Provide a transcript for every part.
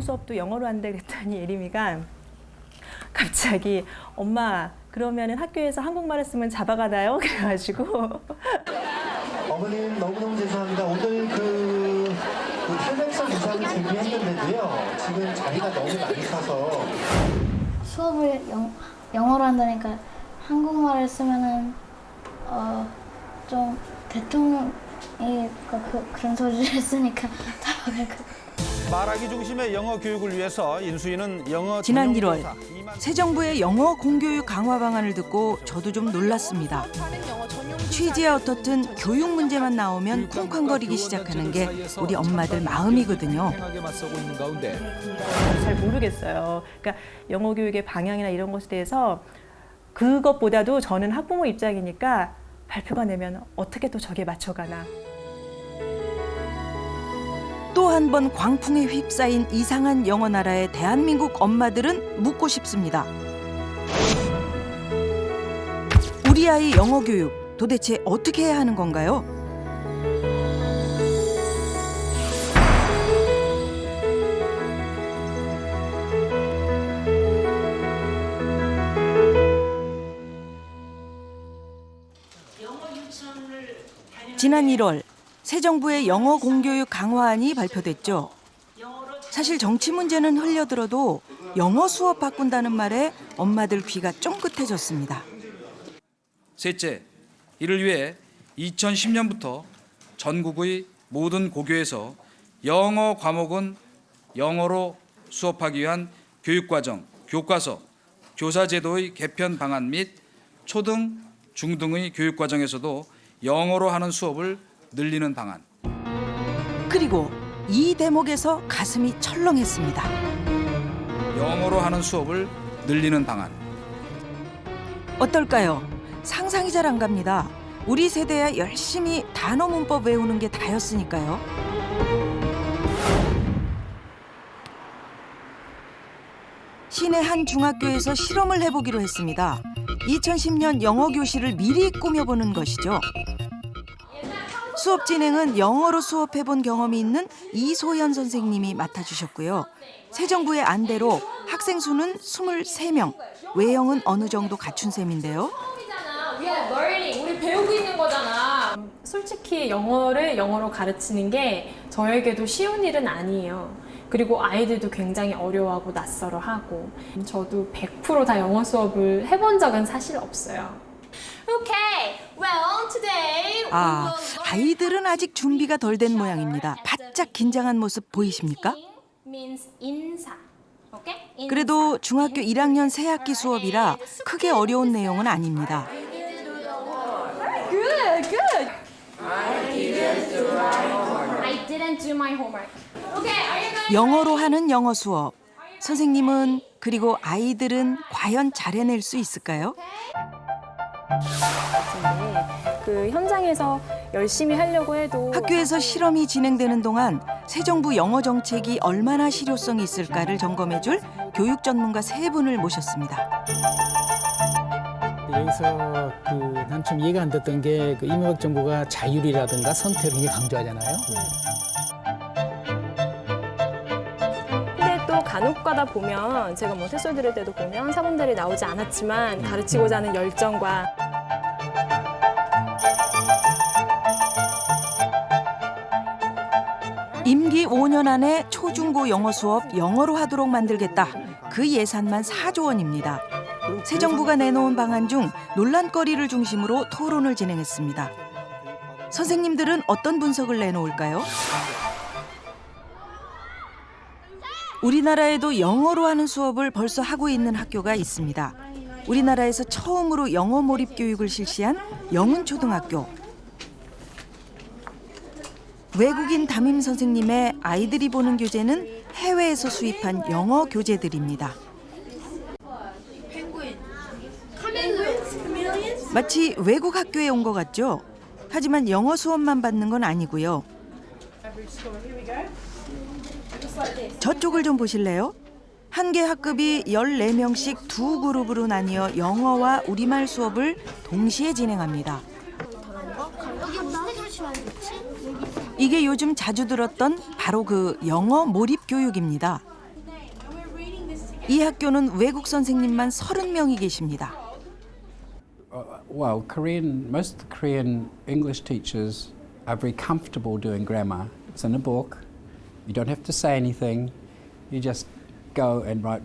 수업도 영어로 한다 그랬더니 예림이가 갑자기 엄마 그러면은 학교에서 한국말을 쓰면 잡아가나요? 그래가지고 어머님 너무너무 죄송합니다. 오늘 그 탈백성 이상을 준비했는데도요. 지금 자리가 너무 많이 차서 수업을 영어로 한다니까 한국말을 쓰면은 좀 대통령이 그런 소리를 했으니까 답을 말하기 중심의 영어 교육을 위해서 인수위는 영어 지난 전용 1월 교사 새 정부의 영어 공교육 강화 방안을 듣고 저도 좀 놀랐습니다. 취지야 어떻든 교육 문제만 나오면 쿵쾅거리기 시작하는 게 우리 엄마들 마음이거든요. 행하게 맞서고 있는 가운데 잘 모르겠어요. 그러니까 영어 교육의 방향이나 이런 것에 대해서 그것보다도 저는 학부모 입장이니까 발표가 내면 어떻게 또 저기에 맞춰가나. 또 한 번 광풍에 휩싸인 이상한 영어 나라의 대한민국 엄마들은 묻고 싶습니다. 우리 아이 영어 교육 도대체 어떻게 해야 하는 건가요? 지난 1월 새 정부의 영어 공교육 강화안이 발표됐죠. 사실 정치 문제는 흘려들어도 영어 수업 바꾼다는 말에 엄마들 귀가 쫑긋해졌습니다. 셋째, 이를 위해 2010년부터 전국의 모든 고교에서 영어 과목은 영어로 수업하기 위한 교육과정, 교과서, 교사제도의 개편 방안 및 초등, 중등의 교육과정에서도 영어로 하는 수업을 늘리는 방안. 그리고 이 대목에서 가슴이 철렁했습니다. 영어로 하는 수업을 늘리는 방안. 어떨까요? 상상이 잘 안 갑니다. 우리 세대야 열심히 단어 문법 외우는 게 다였으니까요. 시내 한 중학교에서 실험을 해보기로 했습니다. 2010년 영어 교실을 미리 꾸며보는 것이죠. 수업 진행은 영어로 수업해본 경험이 있는 이소연 선생님이 맡아주셨고요. 새 정부의 안대로 학생 수는 23명, 외형은 어느 정도 갖춘 셈인데요. 우리 배우고 있는 거잖아. 솔직히 영어를 영어로 가르치는 게 저에게도 쉬운 일은 아니에요. 그리고 아이들도 굉장히 어려워하고 낯설어하고 저도 100% 영어 수업을 해본 적은 사실 없어요. Okay, well, today 아이들은 아직 준비가 덜 된 모양입니다. 바짝 긴장한 모습 보이십니까? means 인사. Okay? 인사. 그래도 중학교 1학년 새 학기 수업이라 크게 어려운 내용은 아닙니다. Good, good. I didn't do my homework. Okay, are you guys 영어로 하는 영어 수업. 선생님은 그리고 아이들은 과연 잘 해낼 수 있을까요? 그 현장에서 열심히 하려고 해도 학교에서 실험이 진행되는 동안 새 정부 영어 정책이 얼마나 실효성이 있을까를 점검해줄 교육 전문가 3분을 모셨습니다. 여기서 난 좀 이해가 안 됐던 게 이명박 정부가 자율이라든가 선택을 굉장히 강조하잖아요. 근데 또 간혹 가다 보면 제가 몬테소리 들을 때도 보면 사범들이 나오지 않았지만 가르치고자 하는 열정과 임기 5년 안에 초중고 영어 수업 영어로 하도록 만들겠다. 그 예산만 4조 원입니다. 새 정부가 내놓은 방안 중 논란거리를 중심으로 토론을 진행했습니다. 선생님들은 어떤 분석을 내놓을까요? 우리나라에도 영어로 하는 수업을 벌써 하고 있는 학교가 있습니다. 우리나라에서 처음으로 영어 몰입 교육을 실시한 영훈초등학교. 외국인 담임 선생님의 아이들이 보는 교재는 해외에서 수입한 영어 교재들입니다. 마치 외국 학교에 온 것 같죠? 하지만 영어 수업만 받는 건 아니고요. 저쪽을 좀 보실래요? 한 개 학급이 14명씩 두 그룹으로 나뉘어 영어와 우리말 수업을 동시에 진행합니다. 이게 요즘 자주 들었던 바로 그 영어 몰입 교육입니다. 이 학교는 외국 선생님만 30명이 계십니다. Well, most of the Korean English teachers are very comfortable doing grammar. It's in a book. You don't have to say anything. You just go and write.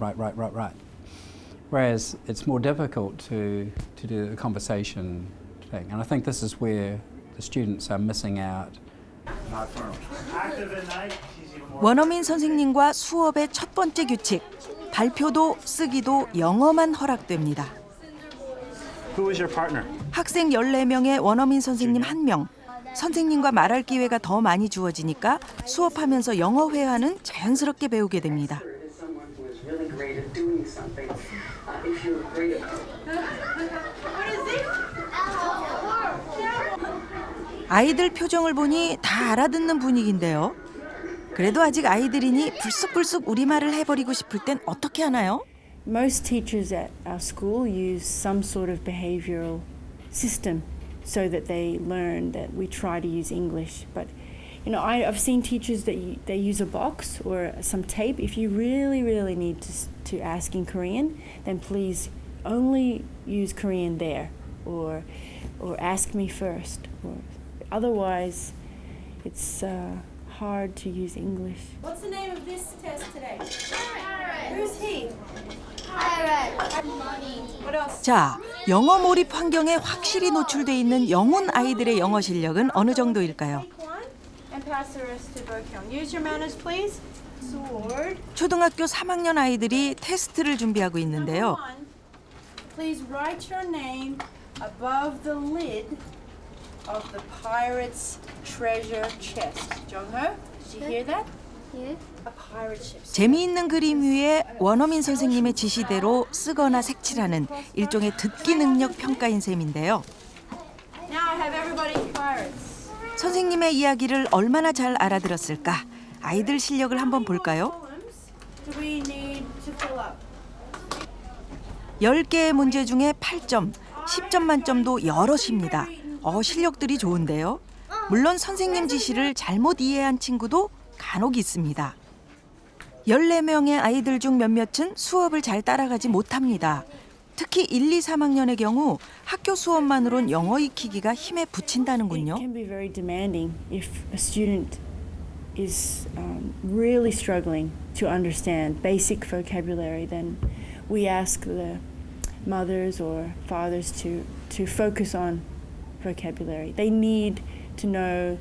Whereas it's more difficult to do a conversation thing. And I think this is where the students are missing out. 원어민 선생님과 수업의 첫 번째 규칙. 발표도 쓰기도 영어만 허락됩니다. Who is your partner? 학생 14명에 원어민 선생님 1명. 선생님과 말할 기회가 더 많이 주어지니까 수업하면서 영어 회화는 자연스럽게 배우게 됩니다. 아이들 표정을 보니 다 알아듣는 분위기인데요. 그래도 아직 아이들이니 불쑥불쑥 우리말을 해버리고 싶을 땐 어떻게 하나요? Most teachers at our school use some sort of behavioural system so that they learn that we try to use English. But you know, I've seen teachers that they use a box or some tape. If you really need to ask in Korean, then please only use Korean there, or ask me first. Or otherwise, it's hard to use English. What's the name of this test today? Who's he? What else? 자, 영어 몰입 환경에 확실히 노출돼 있는 영혼 아이들의 영어 실력은 어느 정도일까요? And pass the rest to Bokyung. Use your manners, please. Sword. 초등학교 3학년 아이들이 테스트를 준비하고 있는데요. Please write your name above the lid of the pirate's treasure chest. Jongho, did you hear that? 예. A pirate ship. 재미있는 그림 위에 원어민 선생님의 지시대로 쓰거나 색칠하는 일종의 듣기 능력 평가인 셈인데요. Now I have everybody pirates. 선생님의 이야기를 얼마나 잘 알아들었을까? 아이들 실력을 한번 볼까요? Do we need to fill up? 10개의 문제 중에 8점, 10점 만점도 여럿입니다. 실력들이 좋은데요. 물론 선생님 지시를 잘못 이해한 친구도 간혹 있습니다. 14명의 아이들 중 몇몇은 수업을 잘 따라가지 못합니다. 특히 1, 2, 3학년의 경우 학교 수업만으론 영어 익히기가 힘에 부친다는군요. It can be very demanding if a student is really struggling to understand basic vocabulary. Then we ask the mothers or fathers to focus on vocabulary. They need to know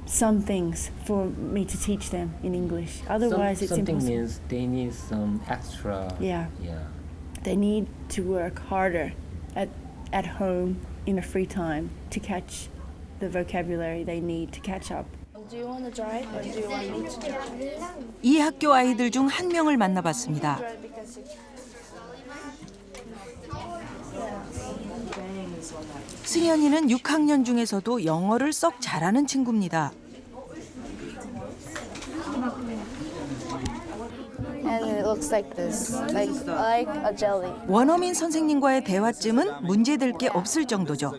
some things for me to teach them in English. Otherwise, it's something impossible. means they need some extra. Yeah. They need to work harder at home in a free time to catch the vocabulary they need to catch up. Do you want to drive or do you want me to drive? 이 학교 아이들 중 한 명을 만나봤습니다. 승현이는 6학년 중에서도 영어를 썩 잘하는 친구입니다. And it looks like this, like a jelly. 원어민 선생님과의 대화쯤은 문제될 게 없을 정도죠.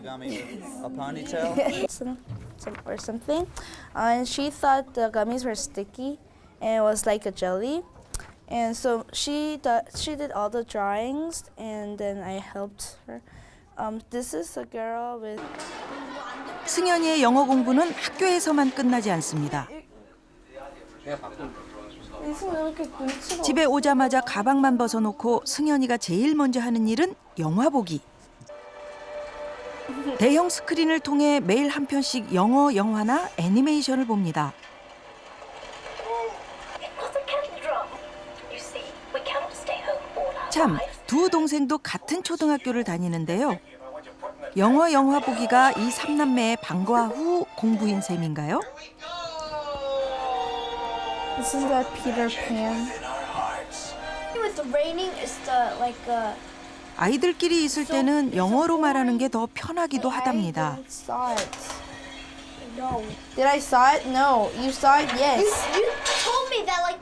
Or something. And she thought the gummies were sticky and it was like a jelly. And so she did all the drawings and then I helped her. This is a girl with. 승현이의 영어 공부는 학교에서만 끝나지 않습니다. 집에 오자마자 가방만 벗어놓고 승현이가 제일 먼저 하는 일은 영화 보기. 대형 스크린을 통해 매일 한 편씩 영어 영화나 애니메이션을 봅니다. 참, 두 동생도 같은 초등학교를 다니는데요. 영어 영화 보기가 이 삼남매의 방과 후 공부인 셈인가요? Isn't that Peter Pan? With the raining, it's the like a. 아이들끼리 있을 때는 영어로 말하는 게 더 편하기도 하답니다. I saw it. No. Did I saw it? No. You saw it? Yes. You told me that like.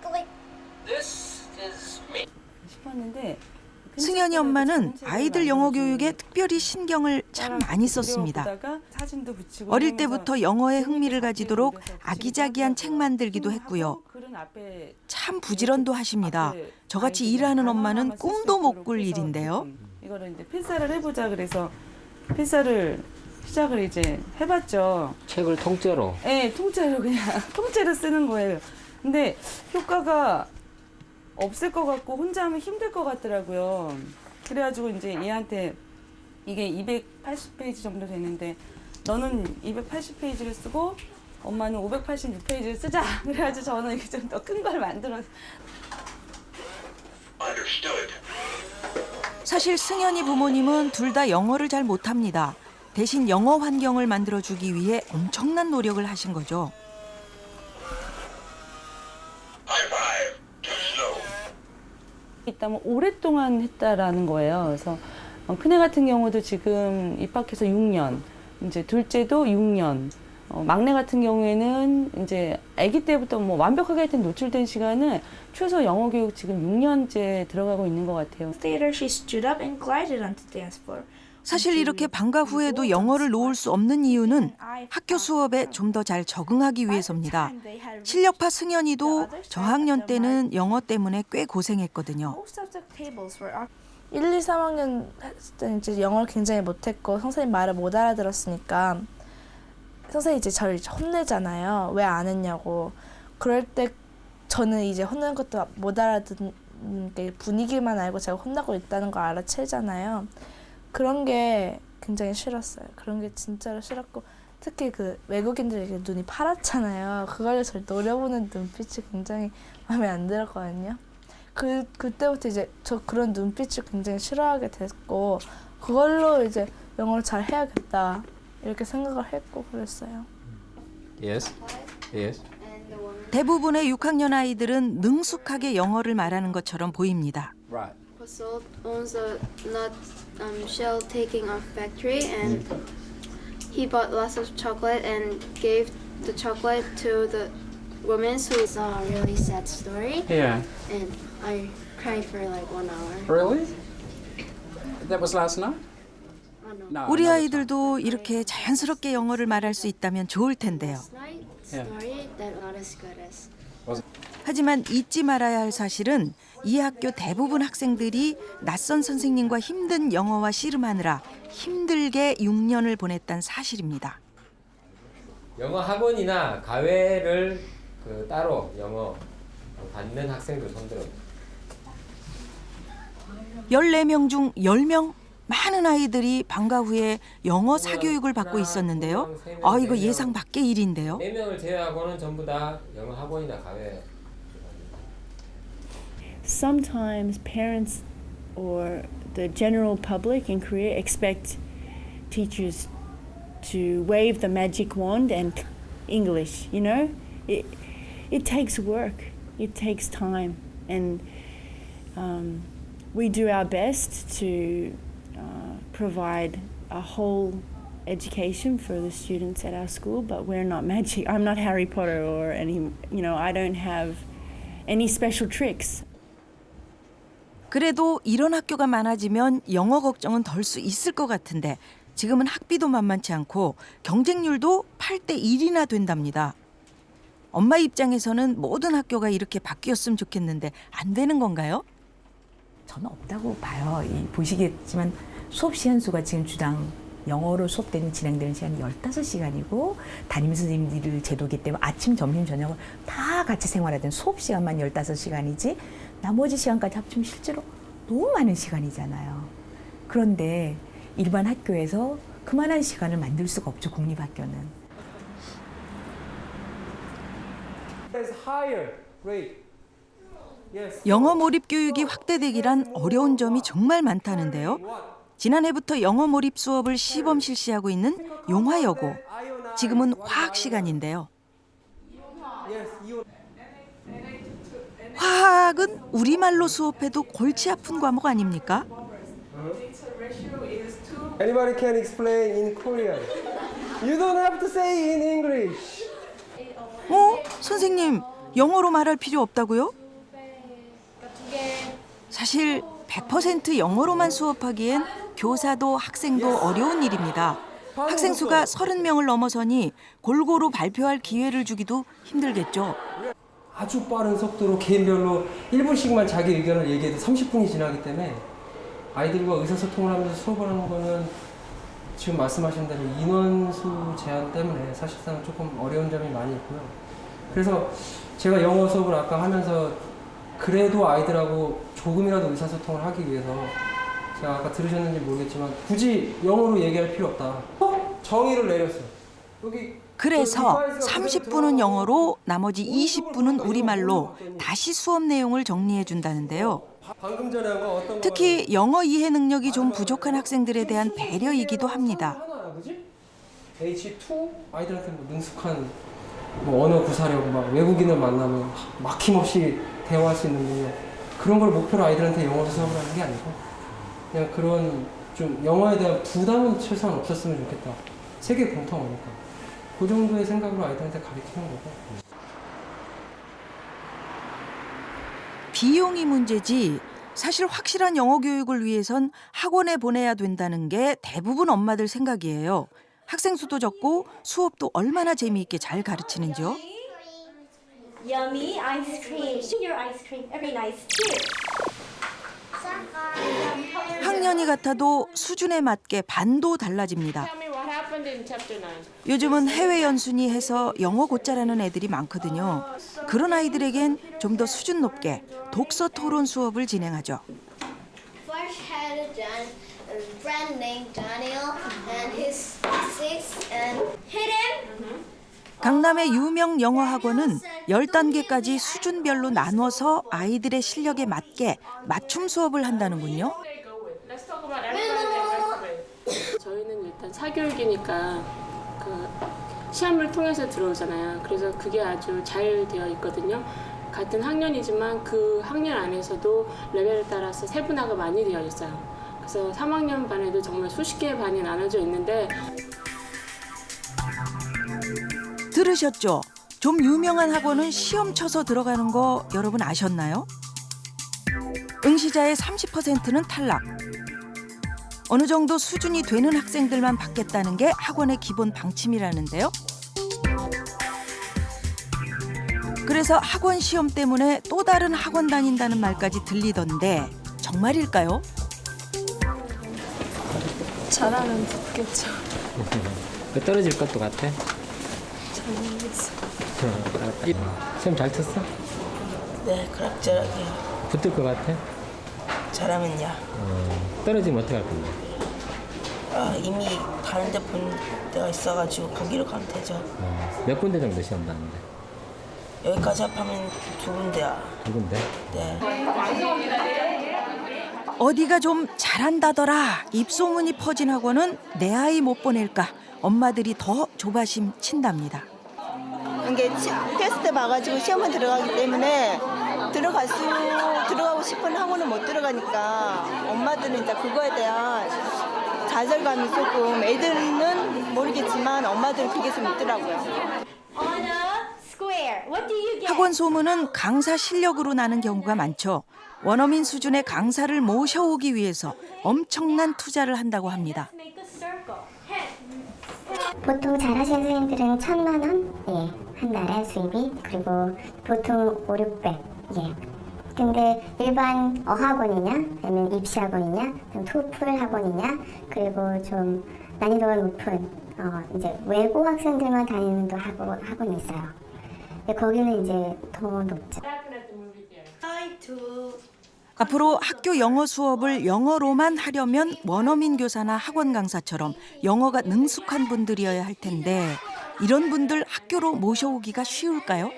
This is me. 싶었는데 승현이 엄마는 아이들 영어 교육에 특별히 신경을 참 많이 썼습니다. 어릴 때부터 영어에 흥미를 가지도록 아기자기한 책 만들기도 했고요. 참 부지런도 하십니다. 저같이 일하는 엄마는 꿈도 못 꿀 일인데요. 이거를 이제 필사를 해보자 그래서 필사를 시작을 이제 해봤죠. 책을 통째로. 네, 통째로 그냥 통째로 쓰는 거예요. 근데 효과가 없을 것 같고 혼자 하면 힘들 것 같더라고요. 그래가지고 이제 얘한테 이게 280페이지 정도 되는데 너는 280페이지를 쓰고 엄마는 586페이지를 쓰자. 그래가지고 저는 이게 좀 더 큰 걸 만들어서. 사실 승현이 부모님은 둘 다 영어를 잘 못합니다. 대신 영어 환경을 만들어주기 위해 엄청난 노력을 하신 거죠. 있다면 오랫동안 했다라는 거예요. 그래서 큰애 같은 경우도 지금 입학해서 6년, 이제 둘째도 6년, 막내 같은 경우에는 이제 아기 때부터 뭐 완벽하게 하여튼 노출된 시간은 최소 영어 교육 지금 6년째 들어가고 있는 것 같아요. Later, she stood up and glided onto the dance floor. 사실 이렇게 방과 후에도 영어를 놓을 수 없는 이유는 학교 수업에 좀 더 잘 적응하기 위해서입니다. 실력파 승현이도 저학년 때는 영어 때문에 꽤 고생했거든요. 1, 2, 3학년 했을 때 이제 영어를 굉장히 못했고 선생님 말을 못 알아들었으니까 선생님이 이제 저를 혼내잖아요. 왜 안 했냐고. 그럴 때 저는 이제 혼내는 것도 못 알아듣는 게 분위기만 알고 제가 혼나고 있다는 걸 알아채잖아요. 그런 게 굉장히 싫었어요. 그런 게 진짜로 싫었고 특히 그 외국인들에게 눈이 파랗잖아요. 그걸 저를 노려보는 눈빛이 굉장히 마음에 안 들었거든요. 그때부터 이제 저 그런 눈빛을 굉장히 싫어하게 됐고 그걸로 이제 영어를 잘 해야겠다 이렇게 생각을 했고 그랬어요. Yes. Yes. 대부분의 6학년 아이들은 능숙하게 영어를 말하는 것처럼 보입니다. Right. Posoled owns a nut shell taking off factory, and he bought lots of chocolate and gave the chocolate to the woman who saw a really sad story. Yeah. And I cried for like 1 hour. Really? That was last night? No. 우리 아이들도 이렇게 자연스럽게 영어를 말할 수 있다면 좋을 텐데요. Last night story that not as good as. 하지만 잊지 말아야 할 사실은 이 학교 대부분 학생들이 낯선 선생님과 힘든 영어와 씨름하느라 힘들게 6년을 보냈다는 사실입니다. 영어 학원이나 과외를 따로 영어 받는 학생들 손들어. 14명 중 10명? 많은 아이들이 방과 후에 영어 사교육을 받고 있었는데요. 이거 예상 밖의 일인데요. 4명을 제외하고는 전부 다 영어 학원이나 과외. Sometimes parents or the general public in Korea expect teachers to wave the magic wand and English, you know? It takes work, it takes time, and we do our best to provide a whole education for the students at our school, but we're not magic. I'm not Harry Potter or any, I don't have any special tricks. 그래도 이런 학교가 많아지면 영어 걱정은 덜 수 있을 것 같은데 지금은 학비도 만만치 않고 경쟁률도 8대 1이나 된답니다. 엄마 입장에서는 모든 학교가 이렇게 바뀌었으면 좋겠는데 안 되는 건가요? 저는 없다고 봐요. 보시겠지만 수업 시간 수가 지금 주당 영어로 수업되는 진행되는 시간이 15시간이고 담임 선생님들 제도기 때문에 아침, 점심, 저녁을 다 같이 생활하던 수업 시간만 15시간이지 나머지 시간까지 합치면 실제로 너무 많은 시간이잖아요. 그런데 일반 학교에서 그만한 시간을 만들 수가 없죠, 공립학교는. 영어 몰입 교육이 확대되기란 어려운 점이 정말 많다는데요. 지난해부터 영어 몰입 수업을 시범 실시하고 있는 용화여고. 지금은 화학 시간인데요. 화학은 우리말로 수업해도 골치 아픈 과목 아닙니까? Anybody can explain in Korean. You don't have to say in English. 선생님, 영어로 말할 필요 없다고요? 사실 100% 영어로만 수업하기엔 교사도 학생도 어려운 일입니다. 학생 수가 30명을 넘어서니 골고루 발표할 기회를 주기도 힘들겠죠. 아주 빠른 속도로 개인별로 1분씩만 자기 의견을 얘기해도 30분이 지나기 때문에 아이들과 의사소통을 하면서 수업을 하는 거는 지금 말씀하신 대로 인원수 제한 때문에 사실상 조금 어려운 점이 많이 있고요. 그래서 제가 영어 수업을 아까 하면서 그래도 아이들하고 조금이라도 의사소통을 하기 위해서 제가 아까 들으셨는지 모르겠지만 굳이 영어로 얘기할 필요 없다. 정의를 내렸어요. 여기 그래서 30분은 영어로 나머지 20분은 우리말로 다시 수업 내용을 정리해 준다는데요. 방금 전에 한 거 어떤 특히 영어 이해 능력이 좀 부족한 학생들에 대한 배려이기도 합니다. H2 아이들한테 뭐 능숙한 뭐 언어 구사력, 막 외국인을 만나면 막힘없이 대화할 수 있는 능력 그런 걸 목표로 아이들한테 영어로 수업을 하는 게 아니고 그냥 그런 좀 영어에 대한 부담은 최소한 없었으면 좋겠다. 세계 공통어니까 그 정도의 생각으로 아이들한테 가르치는 거고. 비용이 문제지 사실 확실한 영어 교육을 위해선 학원에 보내야 된다는 게 대부분 엄마들 생각이에요. 학생 수도 적고 수업도 얼마나 재미있게 잘 가르치는지요. Yummy ice cream. Your ice cream. Very nice too. 학년이 같아도 수준에 맞게 반도 달라집니다. 요즘은 해외 연순위 해서 영어 곧잘하는 애들이 많거든요. 그런 아이들에겐 좀 더 수준 높게 독서 토론 수업을 진행하죠. First had a friend named Daniel, and he's 6, and hit him. 강남의 유명 영어 학원은 10단계까지 수준별로 나눠서 아이들의 실력에 맞게 맞춤 수업을 한다는군요. 저희는 일단 사교육이니까 그 시험을 통해서 들어오잖아요. 그래서 그게 아주 잘 되어 있거든요. 같은 학년이지만 그 학년 안에서도 레벨에 따라서 세분화가 많이 되어 있어요. 그래서 3학년 반에도 정말 수십 개의 반이 나눠져 있는데 들으셨죠? 좀 유명한 학원은 시험 쳐서 들어가는 거 여러분 아셨나요? 응시자의 30%는 탈락. 어느 정도 수준이 되는 학생들만 받겠다는 게 학원의 기본 방침이라는데요. 그래서 학원 시험 때문에 또 다른 학원 다닌다는 말까지 들리던데 정말일까요? 잘하면 붙겠죠. 왜 떨어질 것도 같아? 잘 모르겠어. 시험 잘 쳤어? 네, 그럭저럭이요. 붙을 것 같아? 잘하면요. 떨어지면 어떻게 할 건데? 이미 다른 데 본 데가 있어가지고 거기로 가면 되죠. 몇 군데 정도 시험 봤는데? 여기까지 합하면 2군데야. 2군데? 네. 어디가 좀 잘한다더라 입소문이 퍼진 학원은 내 아이 못 보낼까 엄마들이 더 조바심 친답니다. 이게 테스트 봐가지고 시험에 들어가기 때문에 들어가고 싶은 학원은 못 들어가니까 엄마들은 이제 그거에 대한 좌절감이 조금 애들은 모르겠지만 엄마들은 그게 좀 있더라고요. 학원 소문은 강사 실력으로 나는 경우가 많죠. 원어민 수준의 강사를 모셔오기 위해서 엄청난 투자를 한다고 합니다. 보통 잘하시는 선생님들은 1,000만 원? 예, 한 달에 수입이. 그리고 보통 5, 600. 예. 근데 일반 어학원이냐, 아니면 입시학원이냐, 토플 학원이냐, 그리고 좀 난이도가 높은 이제 외고 학생들만 다니는 또 학원이 있어요. 거기는 이제 더 높죠. 앞으로 학교 영어 수업을 영어로만 하려면 원어민 교사나 학원 강사처럼 영어가 능숙한 분들이어야 할 텐데 이런 분들 학교로 모셔오기가 쉬울까요?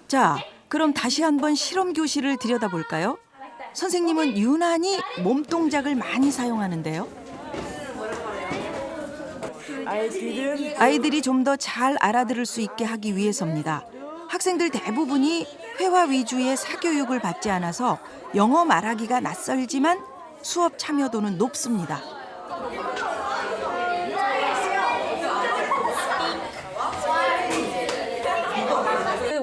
자, 그럼 다시 한번 실험 교실을 들여다볼까요? 선생님은 유난히 몸동작을 많이 사용하는데요. 아이들이 좀 더 잘 알아들을 수 있게 하기 위해서입니다. 학생들 대부분이 회화 위주의 사교육을 받지 않아서 영어 말하기가 낯설지만 수업 참여도는 높습니다.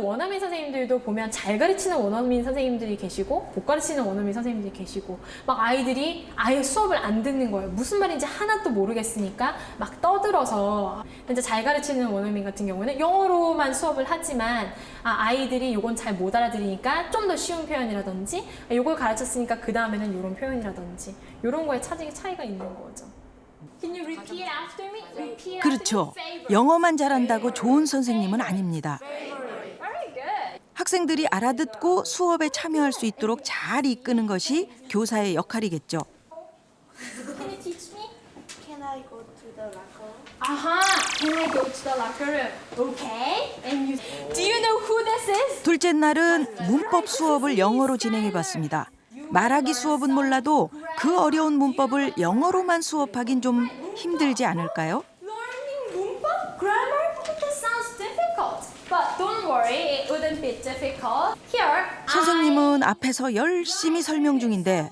원어민 선생님들 선생님들도 보면 잘 가르치는 원어민 선생님들이 계시고 못 가르치는 원어민 선생님들이 계시고 막 아이들이 아예 수업을 안 듣는 거예요. 무슨 말인지 하나도 모르겠으니까 막 떠들어서. 근데 잘 가르치는 원어민 같은 경우는 영어로만 수업을 하지만 아이들이 요건 잘 못 알아들으니까 좀 더 쉬운 표현이라든지 요걸 가르쳤으니까 그 다음에는 요런 표현이라든지 요런 거에 차이가 있는 거죠. Can you repeat after me? Repeat after 그렇죠. me. Favorite. 영어만 잘한다고 좋은 선생님은 아닙니다. 학생들이 알아듣고 수업에 참여할 수 있도록 잘 이끄는 것이 교사의 역할이겠죠. Can you teach me? Can I go to the locker? Can I go to the locker room? Okay. And you, do you know who this is? 둘째 날은 문법 수업을 영어로 진행해봤습니다. 말하기 수업은 몰라도 그 어려운 문법을 영어로만 수업하긴 좀 힘들지 않을까요? Learning 문법, grammar, that sounds difficult. But don't worry, it wouldn't be difficult. Here, 선생님은 앞에서 열심히 설명 중인데 NR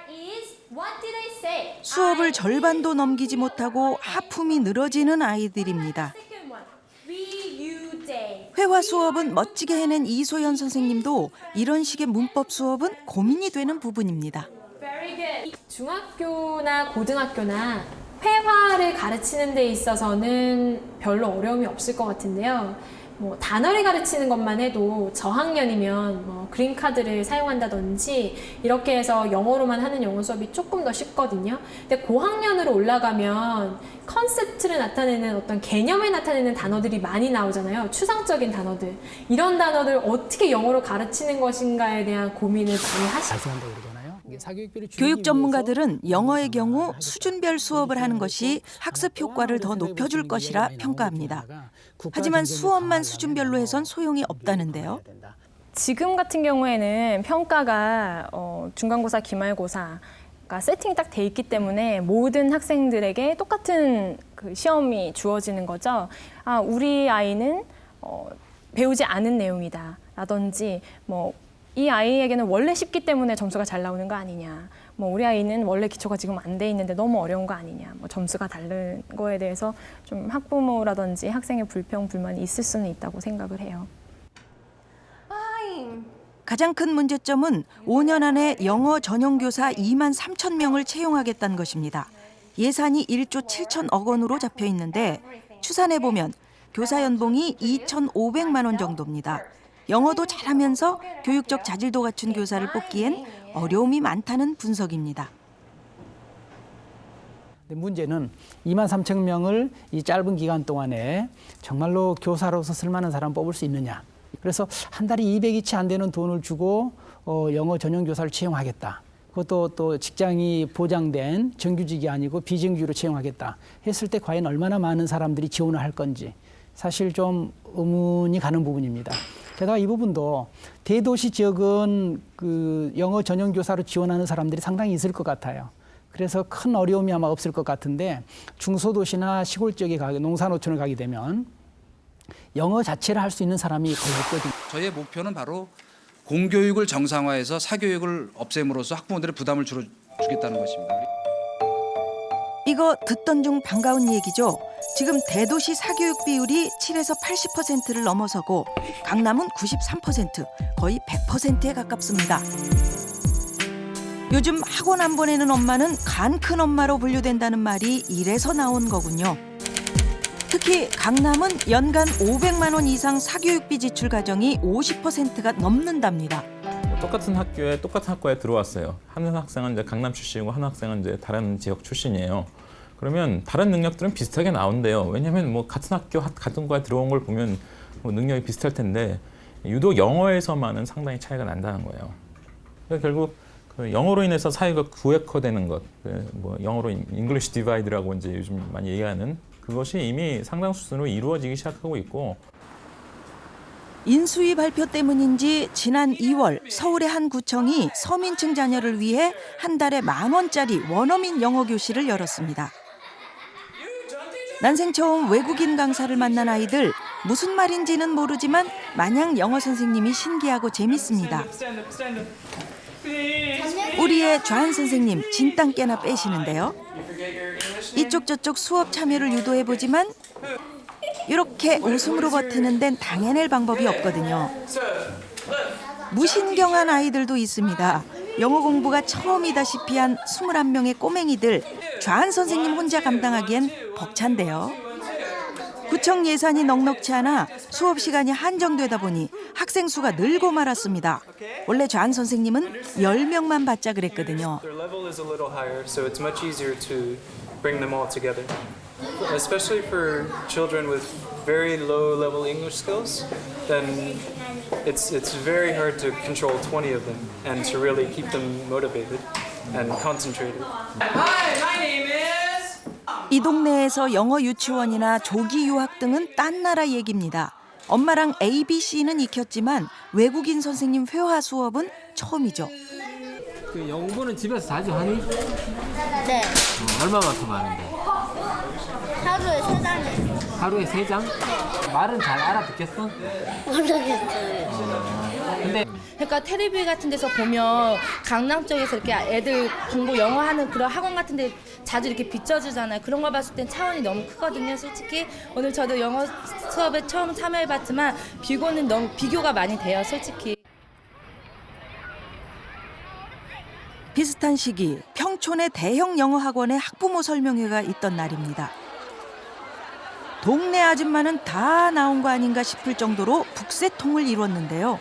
is, what did I say? 수업을 절반도 넘기지 못하고 하품이 늘어지는 아이들입니다. Second one, we, you, they. 회화 수업은 멋지게 해낸 이소연 선생님도 이런 식의 문법 수업은 고민이 되는 부분입니다. Very good. 중학교나 고등학교나 회화를 가르치는 데 있어서는 별로 어려움이 없을 것 같은데요. 뭐 단어를 가르치는 것만 해도 저학년이면 뭐 그린카드를 사용한다든지 이렇게 해서 영어로만 하는 영어 수업이 조금 더 쉽거든요. 근데 고학년으로 올라가면 컨셉트를 나타내는 어떤 개념을 나타내는 단어들이 많이 나오잖아요. 추상적인 단어들. 이런 단어들 어떻게 영어로 가르치는 것인가에 대한 고민을 많이 하시죠. 교육 전문가들은 영어의 경우 수준별 수업을 하는 것이 학습 효과를 더 높여줄 것이라 평가합니다. 하지만 수업만 수준별로 해선 소용이 없다는데요. 지금 같은 경우에는 평가가 중간고사, 기말고사가 세팅이 딱 돼 있기 때문에 모든 학생들에게 똑같은 그 시험이 주어지는 거죠. 우리 아이는 배우지 않은 내용이다 라든지 이 아이에게는 원래 쉽기 때문에 점수가 잘 나오는 거 아니냐. 우리 아이는 원래 기초가 지금 안 돼 있는데 너무 어려운 거 아니냐. 점수가 다른 거에 대해서 좀 학부모라든지 학생의 불평, 불만이 있을 수는 있다고 생각을 해요. 가장 큰 문제점은 5년 안에 영어 전용 교사 2만 3천 명을 채용하겠다는 것입니다. 예산이 1조 7천억 원으로 잡혀 있는데 추산해 보면 교사 연봉이 2,500만 원 정도입니다. 영어도 잘하면서 교육적 자질도 갖춘 교사를 뽑기엔 어려움이 많다는 분석입니다. 문제는 2만 3천 명을 이 짧은 기간 동안에 정말로 교사로서 쓸만한 사람 뽑을 수 있느냐. 그래서 한 달에 200이 채 안 되는 돈을 주고 영어 전용 교사를 채용하겠다. 그것도 또 직장이 보장된 정규직이 아니고 비정규로 채용하겠다 했을 때 과연 얼마나 많은 사람들이 지원을 할 건지 사실 좀 의문이 가는 부분입니다. 게다가 이 부분도 대도시 지역은 그 영어 전용 교사로 지원하는 사람들이 상당히 있을 것 같아요. 그래서 큰 어려움이 아마 없을 것 같은데 중소도시나 시골 지역에 농사노촌을 가게 되면 영어 자체를 할 수 있는 사람이 거의 없거든요. 저희의 목표는 바로 공교육을 정상화해서 사교육을 없앰으로써 학부모들의 부담을 줄여주겠다는 것입니다. 이거 듣던 중 반가운 얘기죠. 지금 대도시 사교육 비율이 7에서 80%를 넘어서고 강남은 93%, 거의 100%에 가깝습니다. 요즘 학원 안 보내는 엄마는 간 큰 엄마로 분류된다는 말이 이래서 나온 거군요. 특히 강남은 연간 500만 원 이상 사교육비 지출 가정이 50%가 넘는답니다. 똑같은 학교에 똑같은 학과에 들어왔어요. 한 학생은 이제 강남 출신이고 한 학생은 이제 다른 지역 출신이에요. 그러면 다른 능력들은 비슷하게 나온대요. 왜냐하면 같은 학교 같은 과에 들어온 걸 보면 능력이 비슷할 텐데 유독 영어에서만은 상당히 차이가 난다는 거예요. 그러니까 결국 그 영어로 인해서 사회가 구획화되는 것, 영어로 잉글리시 디바이드라고 이제 요즘 많이 얘기하는 그것이 이미 상당 수준으로 이루어지기 시작하고 있고. 인수위 발표 때문인지 지난 2월 서울의 한 구청이 서민층 자녀를 위해 한 달에 10,000원짜리 원어민 영어 교실을 열었습니다. 난생 처음 외국인 강사를 만난 아이들, 무슨 말인지는 모르지만 마냥 영어 선생님이 신기하고 재밌습니다. 우리의 좌한 선생님 진땀 깨나 빼시는데요. 이쪽 저쪽 수업 참여를 유도해보지만 이렇게 웃음으로 버티는 데는 당해낼 방법이 없거든요. 무신경한 아이들도 있습니다. 영어 공부가 처음이다시피 한 21명의 꼬맹이들, 좌한 선생님 혼자 감당하기엔 벅찬데요. 구청 예산이 넉넉치 않아 수업 시간이 한정되다 보니 학생 수가 늘고 말았습니다. 원래 좌한 선생님은 10명만 받자 그랬거든요. Their level is a little higher, so it's much easier to bring them all together. Especially for children with very low level English skills, then it's very hard to control 20 of them and to really keep them motivated and concentrated. Hi, my name is. 이 동네에서 영어 유치원이나 조기 유학 등은 딴 나라 얘기입니다. 엄마랑 ABC는 익혔지만 외국인 선생님 회화 수업은 처음이죠. 그 영어는 집에서 자주 하니? 네. 얼마만큼 하는데? 하루에 3장이요. 하루에 3장? 말은 잘 알아듣겠어? 모르겠어요. 근데 그러니까 텔레비 같은 데서 보면 강남 쪽에서 이렇게 애들 공부 영어 하는 그런 학원 같은 데 자주 이렇게 비춰주잖아요. 그런 거 봤을 땐 차원이 너무 크거든요. 솔직히 오늘 저도 영어 수업에 처음 참여해봤지만 비교는 너무 비교가 많이 돼요. 솔직히. 비슷한 시기 평촌의 대형 영어 학원에 학부모 설명회가 있던 날입니다. 동네 아줌마는 다 나온 거 아닌가 싶을 정도로 북새통을 이뤘는데요.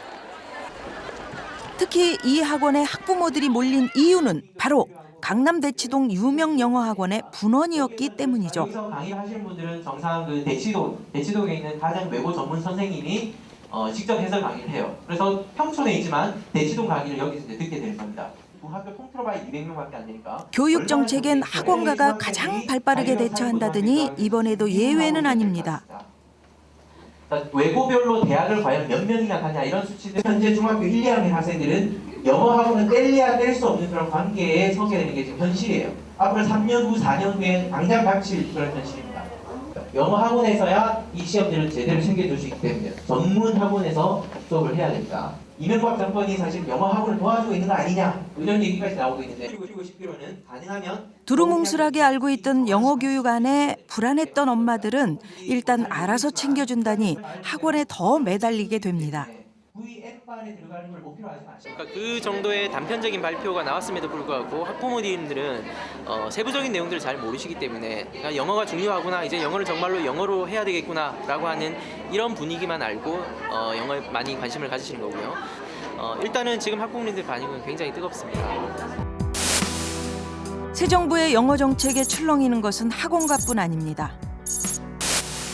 특히 이 학원에 학부모들이 몰린 이유는 바로 강남 대치동 유명 영어 학원의 분원이었기 때문이죠. 여기서 강의를 하시는 분들은 정상 그 대치동에 있는 가장 외고 전문 선생님이 직접 해설 강의를 해요. 그래서 평촌에 있지만 대치동 강의를 여기서 이제 듣게 되는 겁니다. 학교 통틀어 봐야 200명밖에 안 되니까. 교육 정책엔 학원가가 가장 발빠르게 대처한다더니 이번에도 예외는 아닙니다. 외고별로 대학을 과연 몇 명이나 가냐 이런 수치들. 현재 중학교 1, 2학년 학생들은 영어 학원은 뗄래야 뗄 수 없는 그런 관계에 서게 되는 게 지금 현실이에요. 앞으로 3년 후, 4년 후엔 당장 닥칠 그런 현실입니다. 영어 학원에서야 이 시험들을 제대로 챙겨줄 수 있기 때문에 전문 학원에서 수업을 해야 됩니다. 이명박 정권이 사실 영어 학원을 도와주고 있는 거 아니냐 이런 얘기까지 나오고 있는데 그리고 싶기로는 가능하면 두루뭉술하게 알고 있던 영어 교육 안에 불안했던 엄마들은 일단 알아서 챙겨준다니 학원에 더 매달리게 됩니다. 그러니까 그 정도의 단편적인 발표가 나왔음에도 불구하고 학부모님들은 세부적인 내용들을 잘 모르시기 때문에 그러니까 영어가 중요하구나, 이제 영어를 정말로 영어로 해야 되겠구나라고 하는 이런 분위기만 알고 영어에 많이 관심을 가지시는 거고요. 일단은 지금 학부모님들 반응은 굉장히 뜨겁습니다. 새 정부의 영어 정책에 출렁이는 것은 학원가뿐 아닙니다.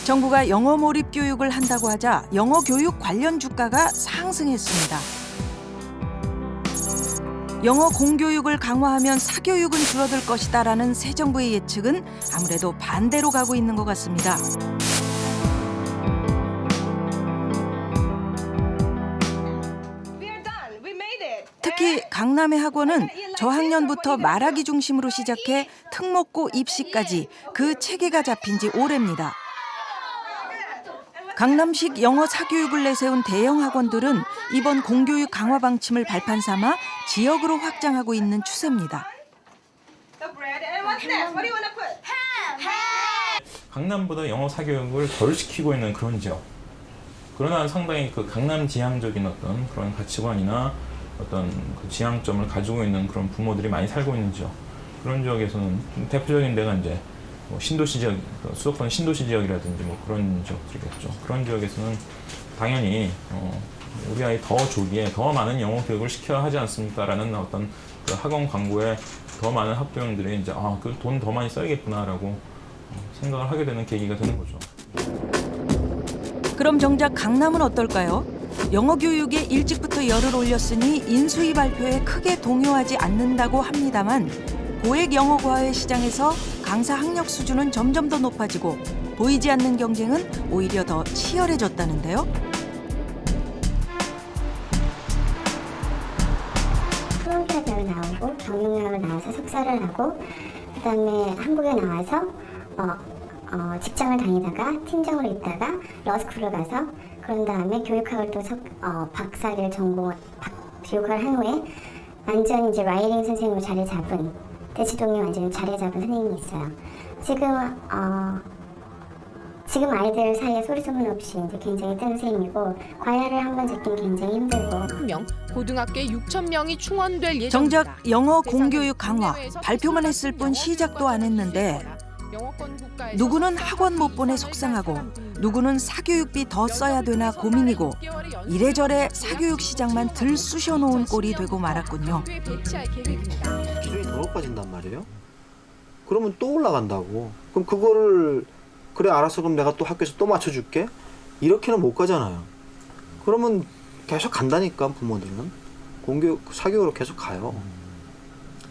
정부가 영어 몰입 교육을 한다고 하자 영어 교육 관련 주가가 상승했습니다. 영어 공교육을 강화하면 사교육은 줄어들 것이다라는 새 정부의 예측은 아무래도 반대로 가고 있는 것 같습니다. 특히 강남의 학원은 저학년부터 말하기 중심으로 시작해 특목고 입시까지 그 체계가 잡힌 지 오래입니다. 강남식 영어 사교육을 내세운 대형 학원들은 이번 공교육 강화 방침을 발판 삼아 지역으로 확장하고 있는 추세입니다. 강남보다 영어 사교육을 덜 시키고 있는 그런 지역. 그러나 상당히 그 강남 지향적인 어떤 그런 가치관이나 어떤 그 지향점을 가지고 있는 그런 부모들이 많이 살고 있는 지역. 그런 지역에서는 대표적인 데가 이제 뭐 신도시 지역, 수도권 신도시 지역이라든지 뭐 그런 지역들이겠죠. 그런 지역에서는 당연히 우리 아이 더 조기에 더 많은 영어 교육을 시켜야 하지 않습니까라는 어떤 그 학원 광고에 더 많은 학부형들이 이제 그 돈 더 많이 써야겠구나라고 생각을 하게 되는 계기가 되는 거죠. 그럼 정작 강남은 어떨까요? 영어 교육에 일찍부터 열을 올렸으니 인수위 발표에 크게 동요하지 않는다고 합니다만 고액 영어 과외 시장에서 강사 학력 수준은 점점 더 높아지고 보이지 않는 경쟁은 오히려 더 치열해졌다는데요. 콜롬비아 대학을 나오고 경영학을 나와서 석사를 하고 그다음에 한국에 나와서 직장을 다니다가 팀장으로 있다가 러스쿨을 가서 그런 다음에 교육학을 또 박사를 교육을 한 후에 완전 이제 라이팅 선생님으로 자리 잡은 대치동에 완전히 자리 잡은 선생님이 있어요. 지금 아이들 사이에 소리 소문 없이 이제 굉장히 뜨는 셈이고 과외를 한번 잡긴 굉장히 힘들고. 고등학교에 6천 명이 충원될 예정입니다. 정작 영어 공교육 강화 발표만 했을 뿐 시작도 안 했는데 누구는 학원 못 보내 속상하고 누구는 사교육비 더 써야 되나 고민이고 이래저래 사교육 시장만 들쑤셔 놓은 꼴이 되고 말았군요. 기준이 더 높아진단 말이에요. 그러면 또 올라간다고. 그럼 그거를 그래 알았어 그럼 내가 또 학교에서 또 맞춰줄게. 이렇게는 못 가잖아요. 그러면 계속 간다니까 부모들은. 공교육 사교육으로 계속 가요.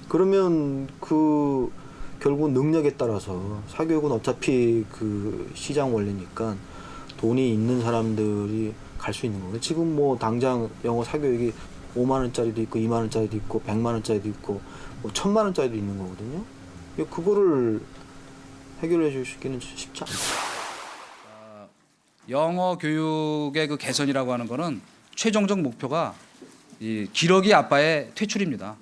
그러면 그 결국 능력에 따라서 사교육은 어차피 그 시장 원리니까 돈이 있는 사람들이 갈 수 있는 거예요. 지금 뭐 당장 영어 사교육이 5만 원짜리도 있고 2만 원짜리도 있고 100만 원짜리도 있고 뭐 1000만 원짜리도 있는 거거든요. 그거를 해결해 주시기는 쉽지 않아요. 영어 교육의 그 개선이라고 하는 거는 최종적 목표가 이 기러기 아빠의 퇴출입니다.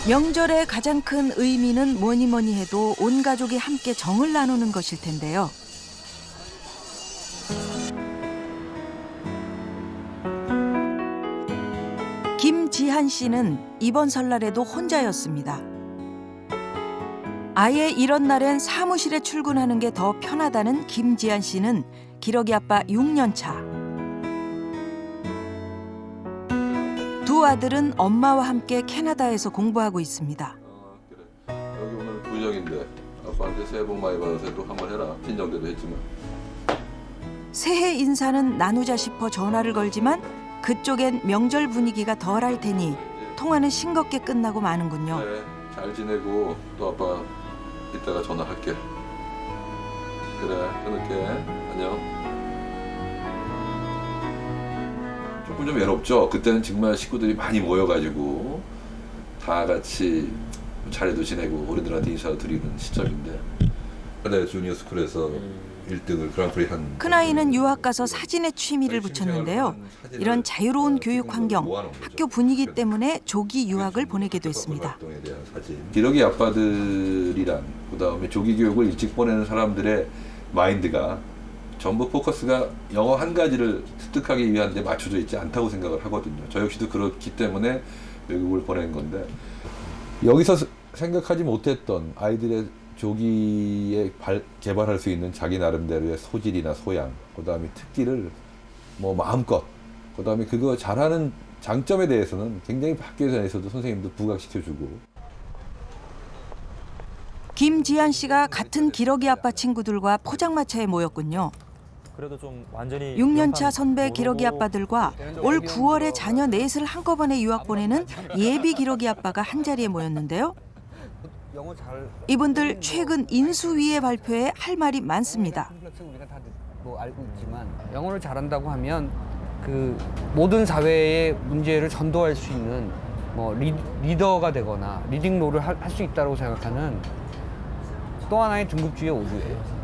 명절의 가장 큰 의미는 뭐니 해도 온 가족이 함께 정을 나누는 것일 텐데요. 김지한 씨는 이번 설날에도 혼자였습니다. 아예 이런 날엔 사무실에 출근하는 게 더 편하다는 김지한 씨는 기러기 아빠 6년 차. 두 아들은 엄마와 함께 캐나다에서 공부하고 있습니다. 여기 오늘 부정인데 아빠한테 새해 복 많이 받으세요. 또 한번 해라. 친정대로 했지만. 새해 인사는 나누자 싶어 전화를 걸지만 그쪽엔 명절 분위기가 덜할 테니 통화는 싱겁게 끝나고 마는군요. 네, 잘 지내고 또 아빠 이따가 전화할게. 그래, 끊을게. 안녕. 조금 좀 외롭죠. 그때는 정말 식구들이 많이 모여가지고 다 같이 차례도 지내고 어른들한테 인사도 드리는 시점인데. 네, 주니어 스쿨에서 1등을 그랑프리 한. 큰아이는 유학 가서 사진에 취미를 붙였는데요. 이런 자유로운 교육 환경, 학교 분위기 때문에 조기 유학을 보내게 됐습니다. 기러기 아빠들이란 그다음에 조기 교육을 일찍 보내는 사람들의 마인드가 전부 포커스가 영어 한 가지를 습득하기 위한 데 맞춰져 있지 않다고 생각을 하거든요. 저 역시도 그렇기 때문에 외국을 보낸 건데 여기서 생각하지 못했던 아이들의 조기에 개발할 수 있는 자기 나름대로의 소질이나 소양, 그다음에 특기를 뭐 마음껏, 그다음에 그거 잘하는 장점에 대해서는 굉장히 학교에서도 선생님도 부각시켜주고. 김지한 씨가 같은 기러기 아빠 친구들과 포장마차에 모였군요. 그래도 좀 완전히 6년차 선배 기러기 아빠들과 올 9월에 자녀 넷을 한꺼번에 유학 보내는 예비 기러기 아빠가 한자리에 모였는데요. 이분들 최근 인수위의 발표에 할 말이 많습니다. 우리가 다 뭐 알고 있지만 영어를 잘한다고 하면 그 모든 사회의 문제를 전도할 수 있는 뭐 리더가 되거나 리딩 롤을 할 수 있다고 생각하는 또 하나의 등급주의 오류예요.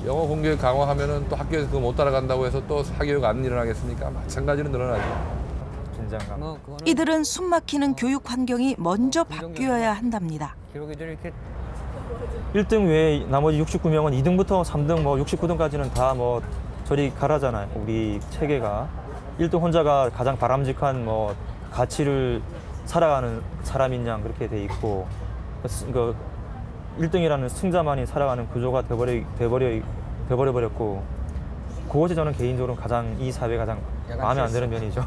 영어 공교육 강화하면은 또 학교에서 그거 못 따라간다고 해서 또 사교육 안 일어나겠습니까? 마찬가지로 늘어나죠. 긴장감. 이들은 숨막히는 교육 환경이 먼저 바뀌어야 한답니다. 기러기들이 이렇게 1등 외에 나머지 69명은 2등부터 3등, 뭐 69등까지는 다 뭐 저리 가라잖아요. 우리 체계가 1등 혼자가 가장 바람직한 뭐 가치를 살아가는 사람인 양 그렇게 돼 있고 그 1등이라는 승자만이 살아가는 구조가 돼버려 버렸고 그것이 저는 개인적으로 가장 이 사회에 가장 마음에 안 드는 면이죠.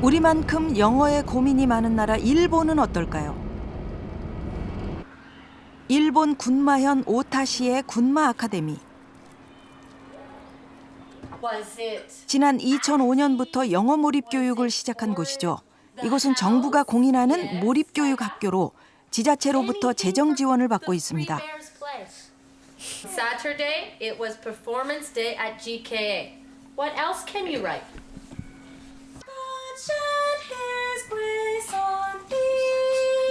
우리만큼 영어에 고민이 많은 나라 일본은 어떨까요? 일본 군마현 오타시의 군마 아카데미. 지난 2005년부터 영어 몰입 교육을 시작한 곳이죠. 이곳은 정부가 공인하는 몰입 교육 학교로 지자체로부터 재정 지원을 받고 있습니다. Saturday, it was performance day at GKA. What else can you write?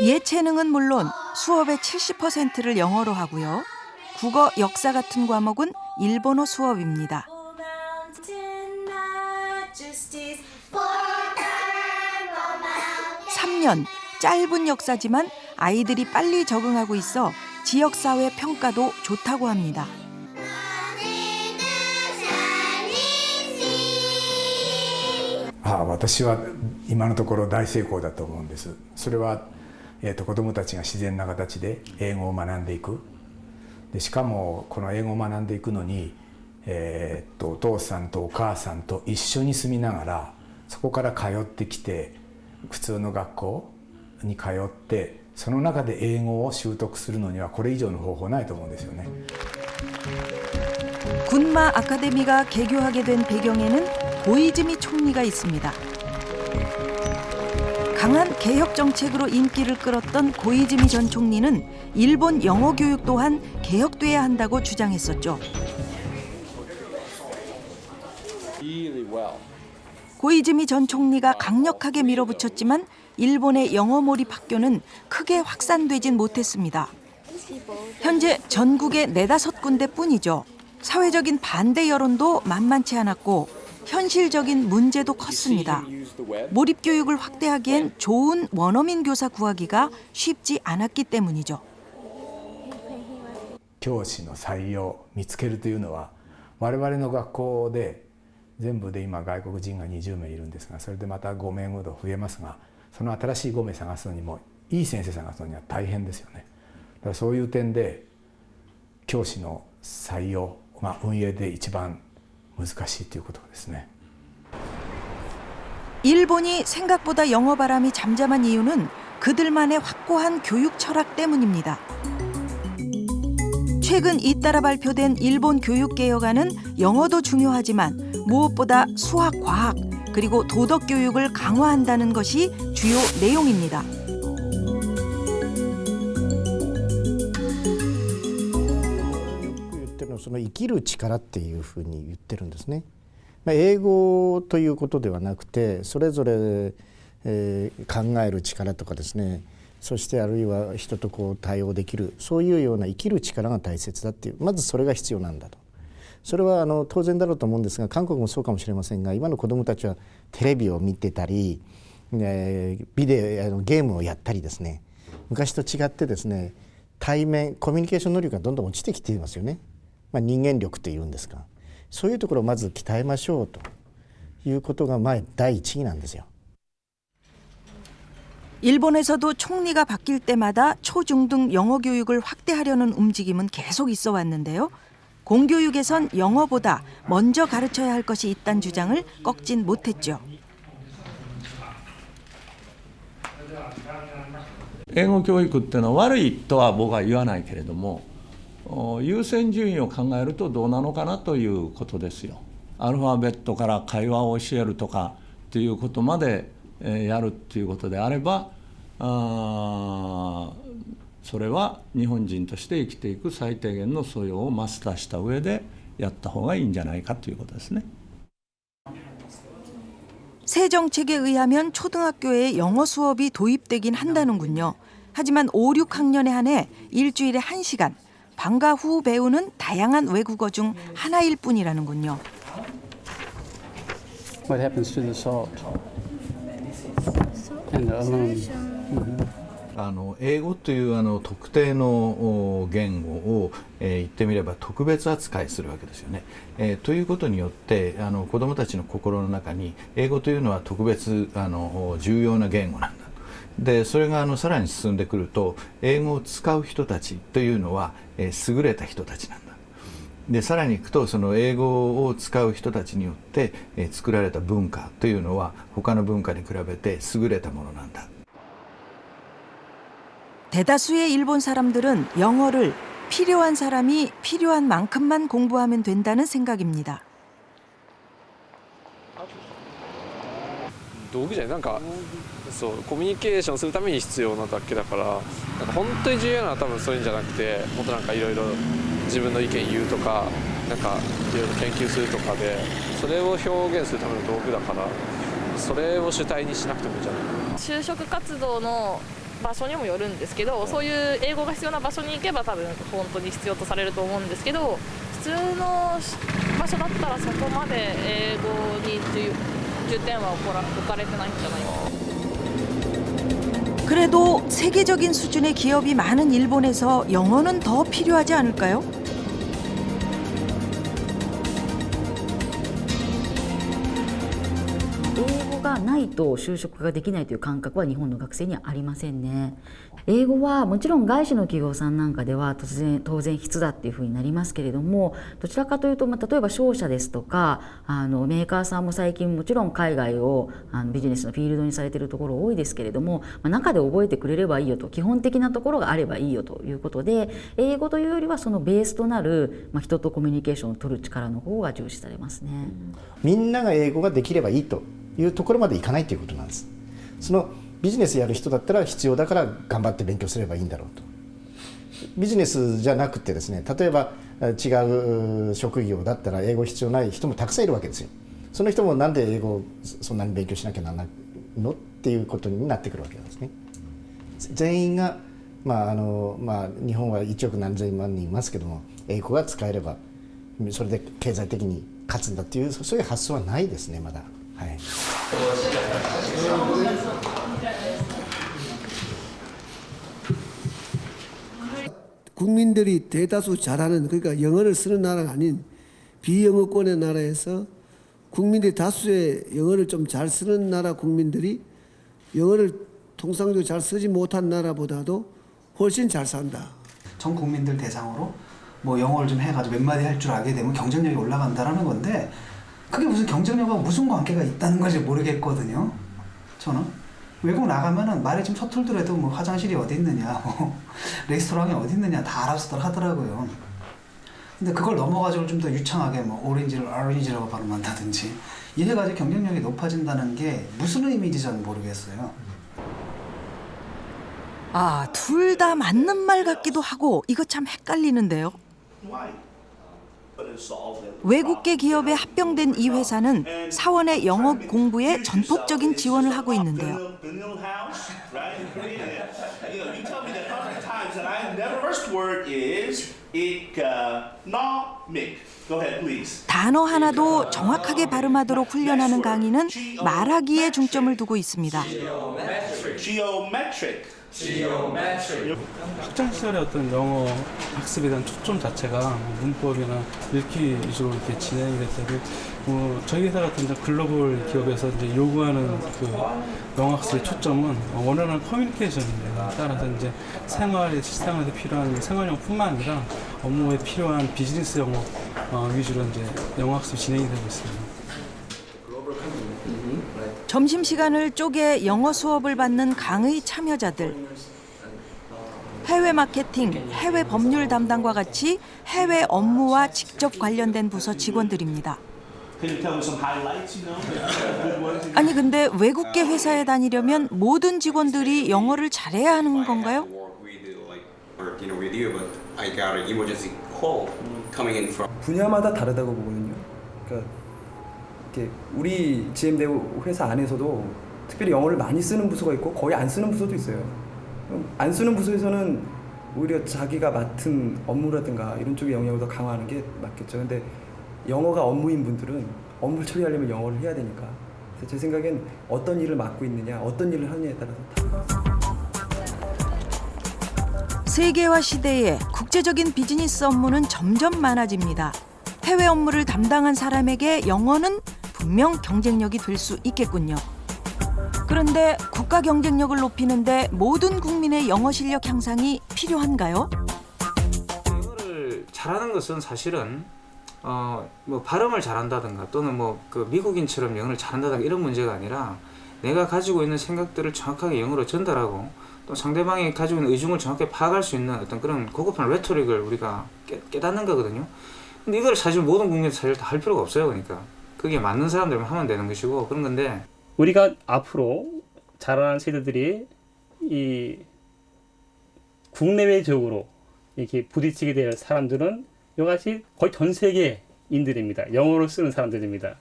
예체능은 물론 수업의 70%를 영어로 하고요. 국어, 역사 같은 과목은 일본어 수업입니다. For 10년, 짧은 역사지만 아이들이 빨리 적응하고 있어 지역사회 평가도 좋다고 합니다. 私は今のところ大成功だと思うんです。それは、子どもたちが自然な形で英語を学んでいく。でしかもこの英語を学んでいくのに、お父さんとお母さんと一緒に住みながらそこから通ってきて普通の学校に通ってその中で英語を習得するのにはこれ以上の方法ないと思うんですよね。 군마 아카데미가 개교하게 된 배경에는 고이즈미 총리가 있습니다. 강한 개혁 정책으로 인기를 끌었던 고이즈미 전 총리는 일본 영어 교육 또한 개혁돼야 한다고 주장했었죠. 고이즈미 전 총리가 강력하게 밀어붙였지만 일본의 영어 몰입 학교는 크게 확산되진 못했습니다. 현재 전국에 4-5군데뿐이죠. 사회적인 반대 여론도 만만치 않았고 현실적인 문제도 컸습니다. 몰입 교육을 확대하기엔 좋은 원어민 교사 구하기가 쉽지 않았기 때문이죠. 教師の採用を見つけるというのは我々の学校で全部で今外国人が20名いるんですがそれでまた5名ほど増えますがその新しい5名探すのにもいい先生探すのには大変ですよね。だからそういう点で教師の採用が運営で一番難しいということですね。 일본이 생각보다 영어 바람이 잠잠한 이유는 그들만의 확고한 교육 철학 때문입니다. 최근 잇따라 발표된 일본 교육 개혁안은 영어도 중요하지만 무엇보다 수학, 과학, 그리고 도덕 교육을 강화한다는 것이 주요 내용입니다. その生きる力っていうふうに言ってるんですね。英語ということではなくてそれぞれ、考える力とかですねそしてあるいは人とこう対応できるそういうような生きる力が大切だっていうまずそれが必要なんだと。それは当然だろうと思うんですが韓国もそうかもしれませんが今の子どもたちはテレビを見てたり、ビデオゲームをやったりですね昔と違ってですね対面コミュニケーション能力がどんどん落ちてきていますよね。人間力というんですかそういうところをまず鍛えましょうということが第一義なんですよ。 일본에서도 총리가 바뀔 때마다 초중등 영어 교육을 확대하려는 움직임은 계속 있어 왔는데요. 공교육에선 영어보다 먼저 가르쳐야 할 것이 있다는 주장을 꺾진 못했죠. 英語教育っていうのは悪いとは僕は言わないけれども優先順位を考えるとどうなのかなということですよ。アルファベットから会話を教えるとかっていうことまでやるっていうことであればそれは日本人として生きていく最低限の素養をマスターした上でやった方がいいんじゃないかということですね。 새 정책에 의하면 초등학교에 영어 수업이 도입되긴 한다는군요. 하지만 5, 6학년에 한해 일주일에 1시간, 방과 후 배우는 다양한 외국어 중 하나일 뿐이라는군요. What happens to the salt? And the aluminum. 英語という特定の言語を、言ってみれば特別扱いするわけですよね。ということによって子どもたちの心の中に英語というのは特別重要な言語なんだ。でそれがさらに進んでくると英語を使う人たちというのは、優れた人たちなんだ。でさらにいくとその英語を使う人たちによって、作られた文化というのは他の文化に比べて優れたものなんだ。 대다수의 일본 사람들은 영어를 필요한 사람이 필요한 만큼만 공부하면 된다는 생각입니다. 道具じゃないなんかそうコミュニケーションするために必要なだけだからなんか本当に重要なのは多分そういうんじゃなくてもっとなんかいろいろ自分の意見言うとかなんかいろいろ研究するとかでそれを表現するための道具だからそれを主体にしなくてもいいんじゃないかな。就職活動の場所にもよるんですけどそういう英語が必要な場所に行けば多分本当に必要とされると思うんですけど普通の場所だったらそこまで英語に重点は置かれてないんじゃないかな。 그래도 세계적인 수준의 기업이 많은 일본에서 영어는 더 필요하지 않을까요?英語がないと就職ができないという感覚は日本の学生にはありませんね。英語はもちろん外資の企業さんなんかでは当然必須だっていうふうになりますけれども、どちらかというと、例えば商社ですとかメーカーさんも最近もちろん海外をビジネスのフィールドにされているところ多いですけれども、中で覚えてくれればいいよと、基本的なところがあればいいよということで、英語というよりはそのベースとなる、人とコミュニケーションを取る力の方が重視されますね。みんなが英語ができればいいというところまでいかないということなんです。そのビジネスやる人だったら必要だから頑張って勉強すればいいんだろうと。ビジネスじゃなくてですね、例えば違う職業だったら英語必要ない人もたくさんいるわけですよ。その人もなんで英語をそんなに勉強しなきゃならないのっていうことになってくるわけなんですね。全員が、日本は1億何千万人いますけども、英語が使えればそれで経済的に勝つんだっていう、そういう発想はないですね、まだ。はい。 국민들이 대다수 잘하는, 그러니까 영어를 쓰는 나라가 아닌 비영어권의 나라에서 국민들이 다수의 영어를 좀 잘 쓰는 나라 국민들이 영어를 통상적으로 잘 쓰지 못한 나라보다도 훨씬 잘 산다. 전 국민들 대상으로 뭐 영어를 좀 해가지고 몇 마디 할 줄 알게 되면 경쟁력이 올라간다라는 건데, 그게 무슨 경쟁력과 무슨 관계가 있다는 건지 모르겠거든요. 저는 외국 나가면은 말이 좀 서툴더라도 뭐 화장실이 어디 있느냐, 뭐 레스토랑이 어디 있느냐 다 알아서 하더라고요. 근데 그걸 넘어가지고 좀 더 유창하게 뭐 오렌지를 오렌지라고 발음한다든지 이래가지고 경쟁력이 높아진다는 게 무슨 의미인지 잘 모르겠어요. 아, 둘 다 맞는 말 같기도 하고 이거 참 헷갈리는데요. 외국계 기업에 합병된 이 회사는 사원의 영어 공부에 전폭적인 지원을 하고 있는데요. 단어 하나도 정확하게 발음하도록 훈련하는 강의는 말하기에 중점을 두고 있습니다. 학창 시절의 어떤 영어 학습에 대한 초점 자체가 문법이나 읽기 위주로 이렇게 진행이 됐다고, 저희 회사 같은 이제 글로벌 기업에서 이제 요구하는 그 영어 학습의 초점은 원활한 커뮤니케이션입니다. 따라서 이제 생활에 실생활에 필요한 생활용뿐만 아니라 업무에 필요한 비즈니스 영어 위주로 이제 영어 학습이 진행이 되고 있습니다. 점심시간을 쪼개 영어 수업을 받는 강의 참여자들. 해외 마케팅, 해외 법률 담당과 같이 해외 업무와 직접 관련된 부서 직원들입니다. 아니 근데 외국계 회사에 다니려면 모든 직원들이 영어를 잘해야 하는 건가요? 분야마다 다르다고 보거든요. 그러니까 이렇게 우리 GM대우 회사 안에서도 특별히 영어를 많이 쓰는 부서가 있고 거의 안 쓰는 부서도 있어요. 안 쓰는 부서에서는 오히려 자기가 맡은 업무라든가 이런 쪽의 영역을 더 강화하는 게 맞겠죠. 근데 영어가 업무인 분들은 업무를 처리하려면 영어를 해야 되니까. 그래서 제 생각엔 어떤 일을 맡고 있느냐, 어떤 일을 하느냐에 따라서 세계화 시대에 국제적인 비즈니스 업무는 점점 많아집니다. 해외 업무를 담당한 사람에게 영어는 분명 경쟁력이 될 수 있겠군요. 그런데 국가 경쟁력을 높이는데 모든 국민의 영어 실력 향상이 필요한가요? 영어를 잘하는 것은 사실은 뭐 발음을 잘한다든가 또는 그 미국인처럼 영어를 잘한다든가 이런 문제가 아니라 내가 가지고 있는 생각들을 정확하게 영어로 전달하고 또 상대방이 가지고 있는 의중을 정확히 파악할 수 있는 어떤 그런 고급한 레토릭을 우리가 깨닫는 거거든요. 근데 이걸 사실 모든 국민이 사실 다 할 필요가 없어요. 그러니까 그게 맞는 사람들만 하면 되는 것이고 그런 건데, 우리가 앞으로 자라는 세대들이 이 국내외적으로 이렇게 부딪히게 될 사람들은 이같이 거의 전 세계인들입니다. 영어를 쓰는 사람들입니다.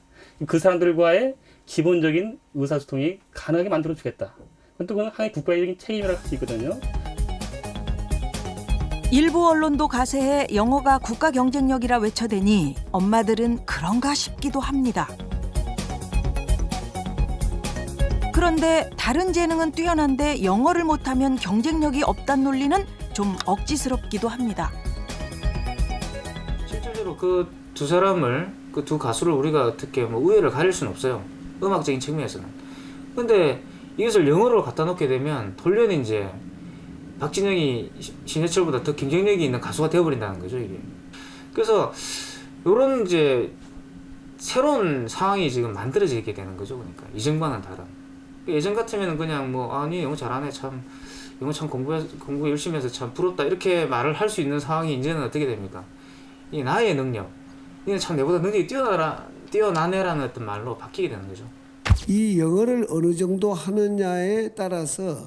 그 사람들과의 기본적인 의사소통이 가능하게 만들어주겠다. 또 그건 하나의 국가적인 책임이라고 할 수 있거든요. 일부 언론도 가세해 영어가 국가 경쟁력이라 외쳐대니 엄마들은 그런가 싶기도 합니다. 그런데 다른 재능은 뛰어난데 영어를 못하면 경쟁력이 없단 논리는 좀 억지스럽기도 합니다. 실질적으로 그 두 사람을, 그 두 가수를 우리가 어떻게 뭐 우애를 가릴 수는 없어요. 음악적인 측면에서는. 근데 이것을 영어로 갖다 놓게 되면 돌연히 이제 박진영이 신해철보다 더 경쟁력이 있는 가수가 되어버린다는 거죠, 이게. 그래서 이런 이제 새로운 상황이 지금 만들어지게 되는 거죠, 그러니까 이전과는 다른. 예전 같으면 그냥 뭐 아니 영어 잘하네, 참 영어 참 공부 열심히 해서 참 부럽다 이렇게 말을 할 수 있는 상황이 이제는 어떻게 됩니까? 이 나의 능력, 이게 참 내보다 능력이 뛰어나네라는 어떤 말로 바뀌게 되는 거죠. 이 영어를 어느 정도 하느냐에 따라서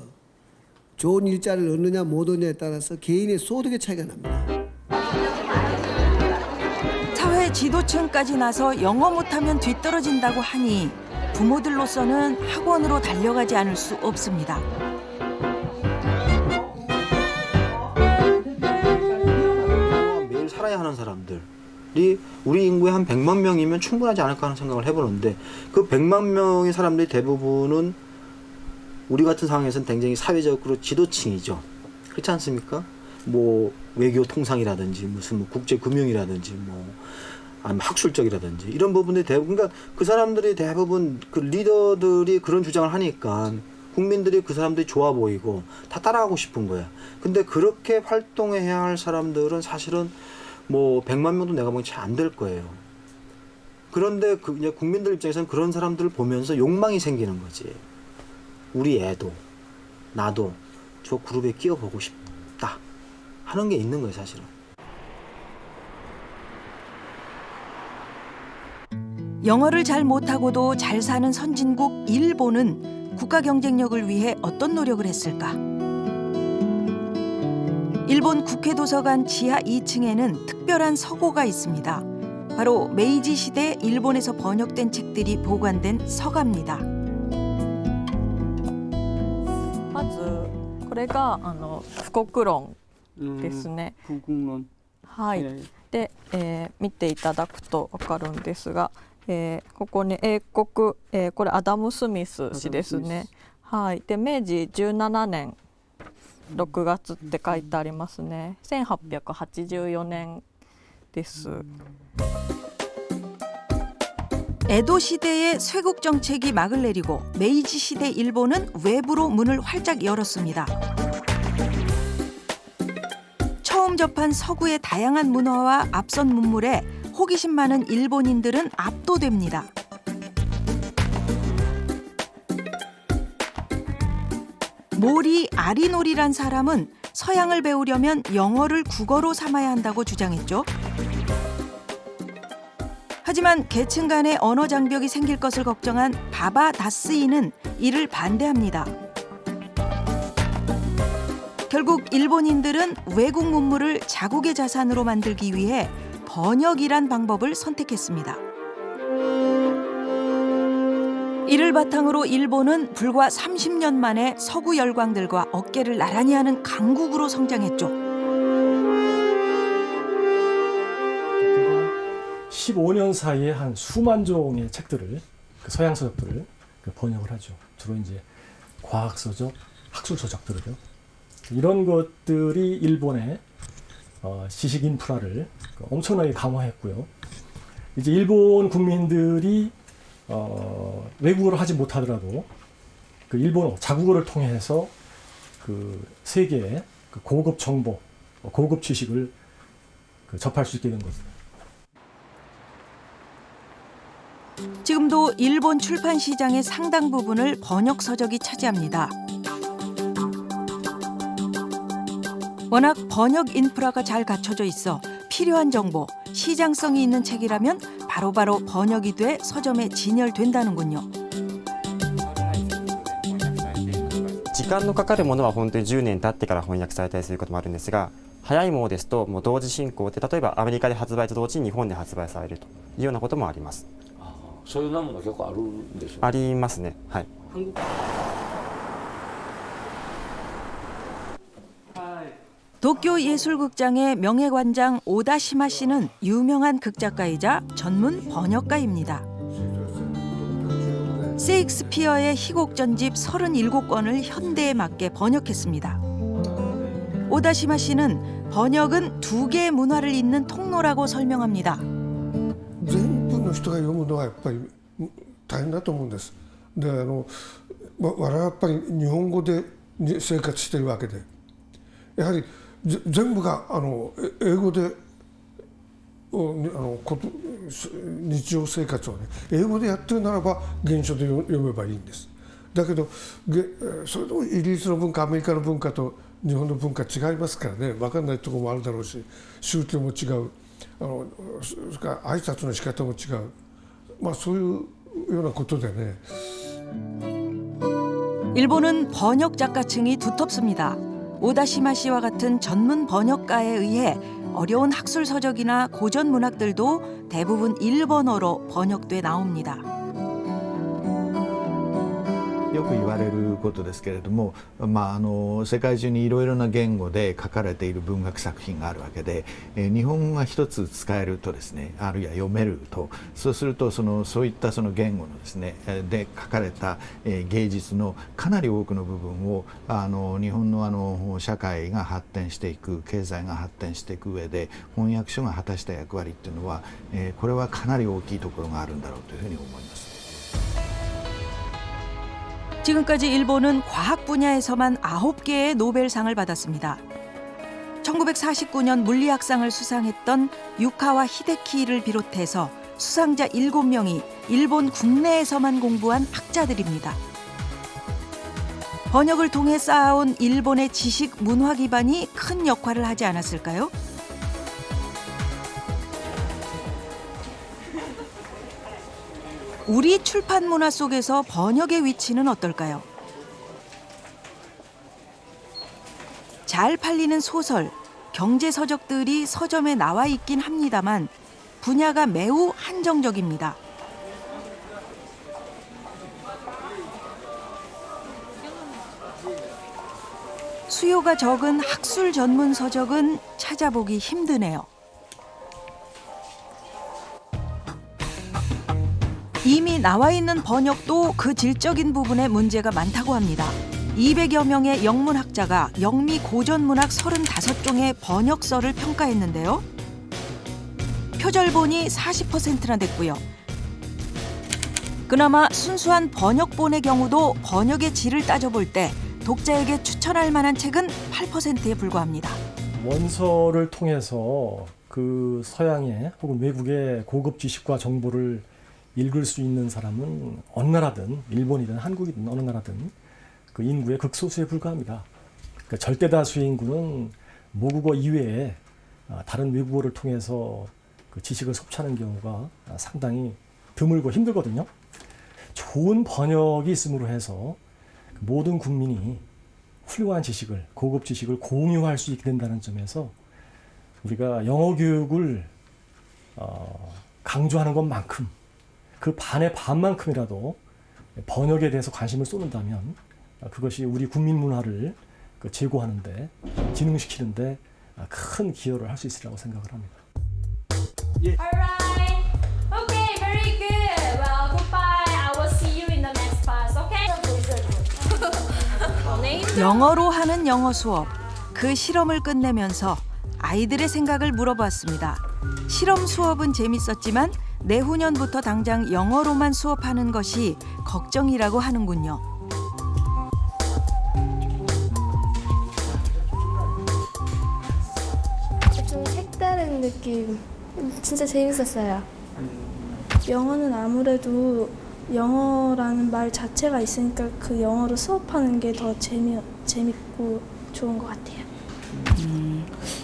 좋은 일자리를 얻느냐 못 얻느냐에 따라서 개인의 소득의 차이가 납니다. 사회 지도층까지 나서 영어 못하면 뒤떨어진다고 하니 부모들로서는 학원으로 달려가지 않을 수 없습니다. 매일 살아야 하는 사람들이 우리 인구의 한 100만 명이면 충분하지 않을까 하는 생각을 해보는데 그 100만 명의 사람들이 대부분은 우리 같은 상황에서는 굉장히 사회적으로 지도층이죠. 그렇지 않습니까? 뭐 외교 통상이라든지 무슨 뭐 국제 금융이라든지 뭐 아니면 학술적이라든지 이런 부분들이 대부분, 그러니까 그 사람들이 대부분 그 리더들이 그런 주장을 하니까 국민들이 그 사람들이 좋아 보이고 다 따라가고 싶은 거야. 근데 그렇게 활동해야 할 사람들은 사실은 뭐 100만 명도 내가 보기 잘 안 될 거예요. 그런데 이제 국민들 입장에서는 그런 사람들을 보면서 욕망이 생기는 거지. 우리 애도 나도 저 그룹에 끼어보고 싶다 하는 게 있는 거예요, 사실은. 영어를 잘 못하고도 잘 사는 선진국 일본은 국가 경쟁력을 위해 어떤 노력을 했을까? 일본 국회도서관 지하 2층에는 특별한 서고가 있습니다. 바로 메이지 시대 일본에서 번역된 책들이 보관된 서가입니다. まずこれが富国論ですね。はい。で、見ていただくと分かるんですが、ここに英国、これアダム・スミス氏ですね。はい。で明治17年6月って書いてありますね。1884年です。 에도 시대의 쇄국 정책이 막을 내리고 메이지 시대 일본은 외부로 문을 활짝 열었습니다. 처음 접한 서구의 다양한 문화와 앞선 문물에 호기심 많은 일본인들은 압도됩니다. 모리 아리노리란 사람은 서양을 배우려면 영어를 국어로 삼아야 한다고 주장했죠. 하지만 계층 간의 언어 장벽이 생길 것을 걱정한 바바 다스이는 이를 반대합니다. 결국 일본인들은 외국 문물을 자국의 자산으로 만들기 위해 번역이란 방법을 선택했습니다. 이를 바탕으로 일본은 불과 30년 만에 서구 열강들과 어깨를 나란히 하는 강국으로 성장했죠. 15년 사이에 한 수만 종의 책들을, 그 서양 서적들을 번역을 하죠. 주로 이제 과학 서적, 학술 서적들을요. 이런 것들이 일본의 지식 인프라를 엄청나게 강화했고요. 이제 일본 국민들이 외국어를 하지 못하더라도 그 일본어, 자국어를 통해서 그 세계의 그 고급 정보, 고급 지식을 접할 수 있게 된 것입니다. 지금도 일본 출판 시장의 상당 부분을 번역 서적이 차지합니다. 워낙 번역 인프라가 잘 갖춰져 있어 필요한 정보, 시장성이 있는 책이라면 바로바로 번역이 돼 서점에 진열된다는군요. 時間のかかるものは本当に10年経ってから翻訳されたりすることもあるんですが、早いものですともう同時進行で、例えばアメリカで発売と同時に日本で発売されるというようなこともあります。そういうものが結構あるんでしょうか。ありますね。はい。 도쿄예술극장의 명예관장 오다시마 씨는 유명한 극작가이자 전문 번역가입니다. 세익스피어의 희곡전집 37권을 현대에 맞게 번역했습니다. 오다시마 씨는 번역은 두 개의 문화를 잇는 통로라고 설명합니다. 全部の人が読むのはやっぱり大変だと思うんです。で我々はやっぱり日本語で生活してるわけで、やはり全部が英語で日常生活をね英語でやってるならば原書で読めばいいんです。だけどそれでもイギリスの文化アメリカの文化と日本の文化違いますからね、分かんないところもあるだろうし、宗教も違う、それから挨拶の仕方も違う、まあそういうようなことでね。 일본은 번역 작가층이 두텁습니다. 오다시마 씨와 같은 전문 번역가에 의해 어려운 학술 서적이나 고전 문학들도 대부분 일본어로 번역돼 나옵니다. よく言われることですけれども、世界中にいろいろな言語で書かれている文学作品があるわけで、日本語が一つ使えるとですね、あるいは読めると、そうするとそういったその言語のですねで書かれた芸術のかなり多くの部分を日本の社会が発展していく、経済が発展していく上で翻訳書が果たした役割っていうのは、これはかなり大きいところがあるんだろうというふうに思います。 지금까지 일본은 과학 분야에서만 9개의 노벨상을 받았습니다. 1949년 물리학상을 수상했던 유카와 히데키를 비롯해서 수상자 7명이 일본 국내에서만 공부한 학자들입니다. 번역을 통해 쌓아온 일본의 지식 문화 기반이 큰 역할을 하지 않았을까요? 우리 출판 문화 속에서 번역의 위치는 어떨까요? 잘 팔리는 소설, 경제 서적들이 서점에 나와 있긴 합니다만 분야가 매우 한정적입니다. 수요가 적은 학술 전문 서적은 찾아보기 힘드네요. 이미 나와 있는 번역도 그 질적인 부분에 문제가 많다고 합니다. 200여 명의 영문학자가 영미 고전문학 35종의 번역서를 평가했는데요. 표절본이 40%나 됐고요. 그나마 순수한 번역본의 경우도 번역의 질을 따져볼 때 독자에게 추천할 만한 책은 8%에 불과합니다. 원서를 통해서 그 서양의 혹은 외국의 고급 지식과 정보를 읽을 수 있는 사람은 어느 나라든 일본이든 한국이든 어느 나라든 그 인구의 극소수에 불과합니다. 그러니까 절대 다수의 인구는 모국어 이외에 다른 외국어를 통해서 그 지식을 섭취하는 경우가 상당히 드물고 힘들거든요. 좋은 번역이 있음으로 해서 모든 국민이 훌륭한 지식을, 고급 지식을 공유할 수 있게 된다는 점에서 우리가 영어 교육을 강조하는 것만큼 그 반의 반만큼이라도 번역에 대해서 관심을 쏟는다면 그것이 우리 국민 문화를 제고하는데, 진흥시키는데 큰 기여를 할 수 있으리라고 생각을 합니다. Alright. Okay, very good. Well, goodbye. I will see you in the next class. Okay? 영어로 하는 영어 수업. 그 실험을 끝내면서 아이들의 생각을 물어봤습니다. 실험 수업은 재밌었지만 내후년부터 당장 영어로만 수업하는 것이 걱정이라고 하는군요. 좀 색다른 느낌. 진짜 재밌었어요. 영어는 아무래도 영어라는 말 자체가 있으니까 그 영어로 수업하는 게 더 재밌고 좋은 것 같아요.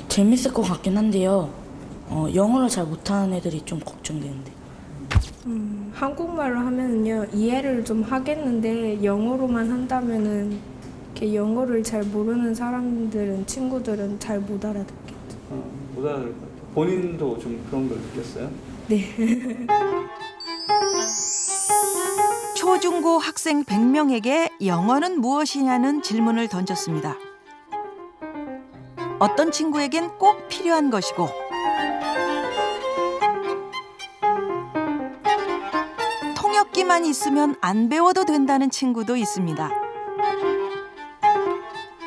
재밌을 것 같긴 한데요. 영어를 잘 못하는 애들이 좀 걱정되는데. 한국말로 하면은요 이해를 좀 하겠는데 영어로만 한다면은 이렇게 영어를 잘 모르는 사람들은 친구들은 잘 못 알아듣겠죠. 못 알아들 것 같아요. 본인도 좀 그런 걸 느꼈어요? 네. 초중고 학생 100명에게 영어는 무엇이냐는 질문을 던졌습니다. 어떤 친구에겐 꼭 필요한 것이고 통역기만 시간만 있으면 안 배워도 된다는 친구도 있습니다.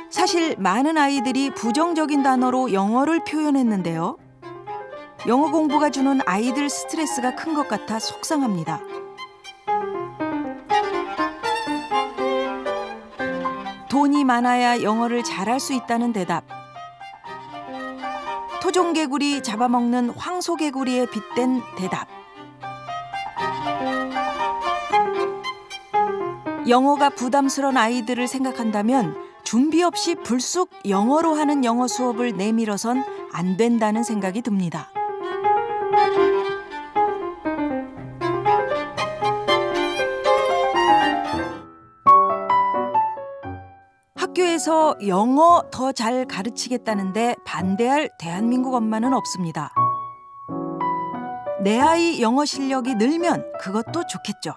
사실 많은 아이들이 부정적인 단어로 영어를 표현했는데요. 영어 공부가 주는 아이들 스트레스가 큰 것 같아 속상합니다. 돈이 많아야 영어를 잘할 수 있다는 대답. 토종개구리 잡아먹는 황소개구리에 빗댄 대답. 영어가 부담스러운 아이들을 생각한다면 준비 없이 불쑥 영어로 하는 영어 수업을 내밀어선 안 된다는 생각이 듭니다. 학교에서 영어 더 잘 가르치겠다는데 반대할 대한민국 엄마는 없습니다. 내 아이 영어 실력이 늘면 그것도 좋겠죠.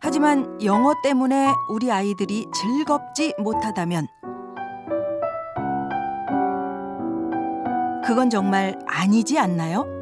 하지만 영어 때문에 우리 아이들이 즐겁지 못하다면 그건 정말 아니지 않나요?